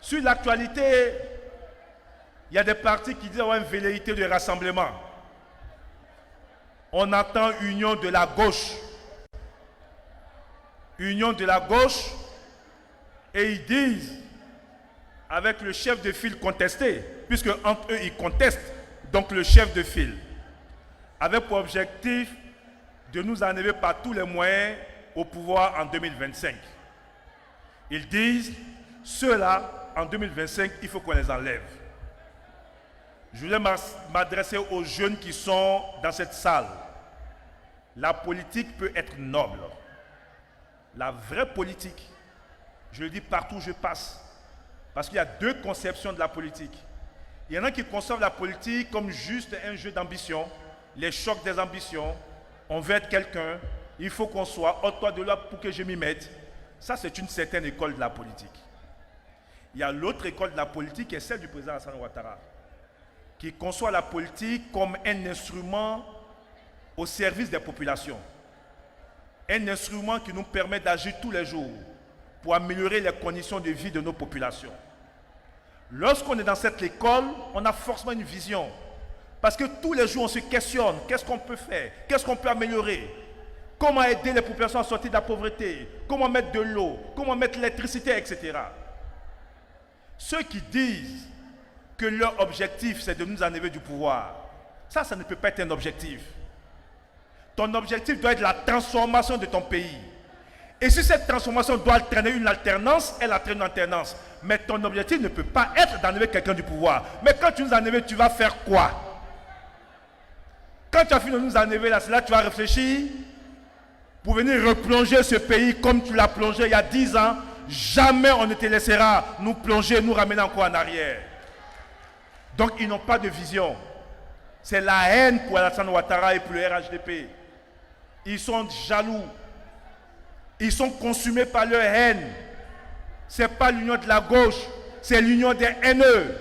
Sur l'actualité, il y a des partis qui disent avoir une velléité de rassemblement. On entend union de la gauche. Union de la gauche, et ils disent, avec le chef de file contesté, puisque entre eux ils contestent, donc le chef de file, avec pour objectif de nous enlever par tous les moyens au pouvoir en 2025. Ils disent, ceux-là, en 2025, il faut qu'on les enlève. Je voulais m'adresser aux jeunes qui sont dans cette salle. La politique peut être noble. La vraie politique, je le dis partout où je passe, parce qu'il y a deux conceptions de la politique. Il y en a qui conçoivent la politique comme juste un jeu d'ambition, les chocs des ambitions. On veut être quelqu'un, il faut qu'on soit, ôte-toi de là pour que je m'y mette. Ça, c'est une certaine école de la politique. Il y a l'autre école de la politique, qui est celle du président Alassane Ouattara, qui conçoit la politique comme un instrument au service des populations. Un instrument qui nous permet d'agir tous les jours pour améliorer les conditions de vie de nos populations. Lorsqu'on est dans cette école, on a forcément une vision. Parce que tous les jours, on se questionne. Qu'est-ce qu'on peut faire? Qu'est-ce qu'on peut améliorer? Comment aider les populations à sortir de la pauvreté? Comment mettre de l'eau? Comment mettre l'électricité, etc. Ceux qui disent que leur objectif, c'est de nous enlever du pouvoir, ça ne peut pas être un objectif. Ton objectif doit être la transformation de ton pays. Et si cette transformation doit entraîner une alternance, elle entraîne une alternance. Mais ton objectif ne peut pas être d'enlever quelqu'un du pouvoir. Mais quand tu nous enlèves, tu vas faire quoi? Quand tu as fini de nous enlever, là, tu vas réfléchir pour venir replonger ce pays comme tu l'as plongé il y a 10 ans. Jamais on ne te laissera nous plonger, nous ramener encore en arrière. Donc ils n'ont pas de vision. C'est la haine pour Alassane Ouattara et pour le RHDP. Ils sont jaloux. Ils sont consumés par leur haine. Ce n'est pas l'union de la gauche, c'est l'union des haineux,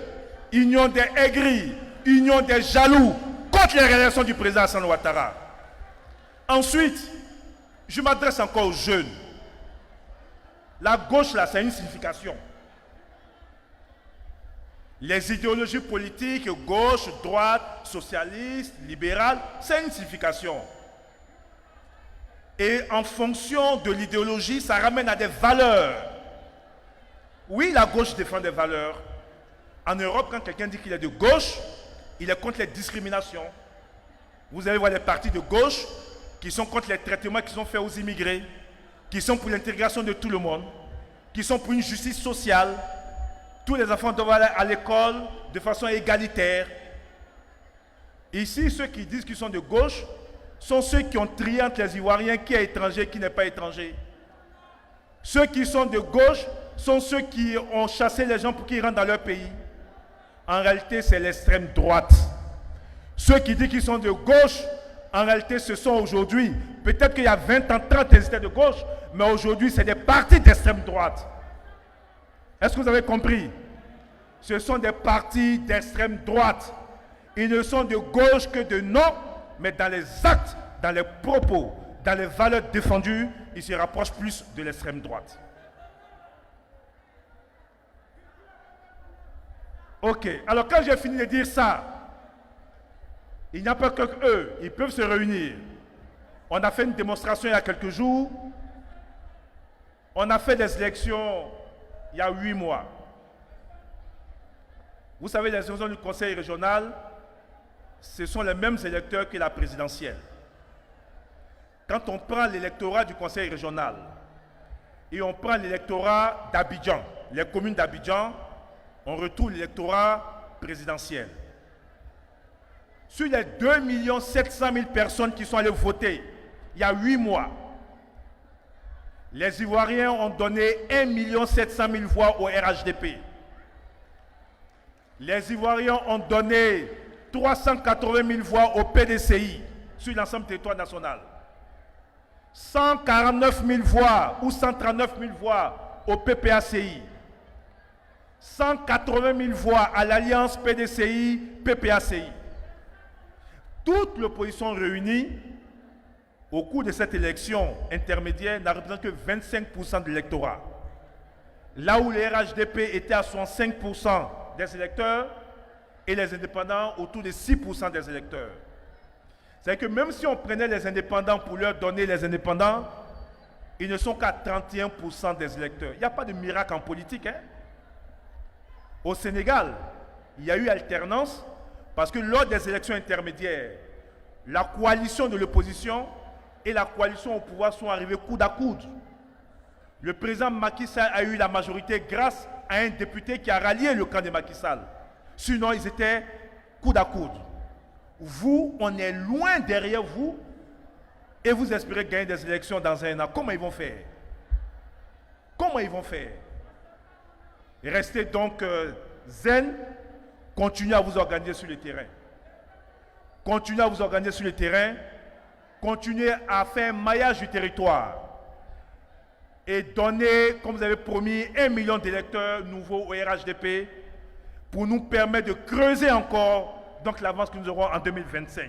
l'union des aigris, l'union des jaloux contre les réalisations du président Alassane Ouattara. Ensuite, je m'adresse encore aux jeunes. La gauche, là, c'est une signification. Les idéologies politiques, gauche, droite, socialiste, libérale, c'est une signification. Et en fonction de l'idéologie, ça ramène à des valeurs. Oui, la gauche défend des valeurs. En Europe, quand quelqu'un dit qu'il est de gauche, il est contre les discriminations. Vous allez voir les partis de gauche qui sont contre les traitements qui sont faits aux immigrés, qui sont pour l'intégration de tout le monde, qui sont pour une justice sociale. Tous les enfants doivent aller à l'école de façon égalitaire. Ici, ceux qui disent qu'ils sont de gauche sont ceux qui ont trié entre les Ivoiriens, qui est étranger, qui n'est pas étranger. Ceux qui sont de gauche sont ceux qui ont chassé les gens pour qu'ils rentrent dans leur pays. En réalité, c'est l'extrême droite. Ceux qui disent qu'ils sont de gauche, en réalité, ce sont aujourd'hui, peut-être qu'il y a 20 ans, 30 ans, ils étaient de gauche, mais aujourd'hui, c'est des partis d'extrême droite. Est-ce que vous avez compris? Ce sont des partis d'extrême droite. Ils ne sont de gauche que de nom, mais dans les actes, dans les propos, dans les valeurs défendues, ils se rapprochent plus de l'extrême droite. Ok, alors quand j'ai fini de dire ça, il n'y a pas que eux, ils peuvent se réunir. On a fait une démonstration il y a quelques jours. On a fait des élections il y a 8 mois. Vous savez, les élections du conseil régional, ce sont les mêmes électeurs que la présidentielle. Quand on prend l'électorat du conseil régional et on prend l'électorat d'Abidjan, les communes d'Abidjan, on retrouve l'électorat présidentiel. Sur les 2 700 000 personnes qui sont allées voter il y a 8 mois, les Ivoiriens ont donné 1 700 000 voix au RHDP. Les Ivoiriens ont donné 380 000 voix au PDCI sur l'ensemble du territoire national. 149 000 voix ou 139 000 voix au PPACI. 180 000 voix à l'alliance PDCI-PPACI. Toute l'opposition réunie au cours de cette élection intermédiaire n'a représenté que 25% de l'électorat. Là où les RHDP étaient à 65% des électeurs et les indépendants autour de 6% des électeurs. C'est-à-dire que même si on prenait les indépendants pour leur donner les indépendants, ils ne sont qu'à 31% des électeurs. Il n'y a pas de miracle en politique. Hein? Au Sénégal, il y a eu alternance parce que lors des élections intermédiaires, la coalition de l'opposition et la coalition au pouvoir sont arrivés coude à coude. Le président Macky Sall a eu la majorité grâce à un député qui a rallié le camp de Macky Sall. Sinon, ils étaient coude à coude. Vous, on est loin derrière vous et vous espérez gagner des élections dans un an. Comment ils vont faire? Comment ils vont faire? Restez donc zen, continuez à vous organiser sur le terrain. Continuez à vous organiser sur le terrain, continuez à faire un maillage du territoire et donner, comme vous avez promis, 1 million d'électeurs nouveaux au RHDP pour nous permettre de creuser encore donc l'avance que nous aurons en 2025.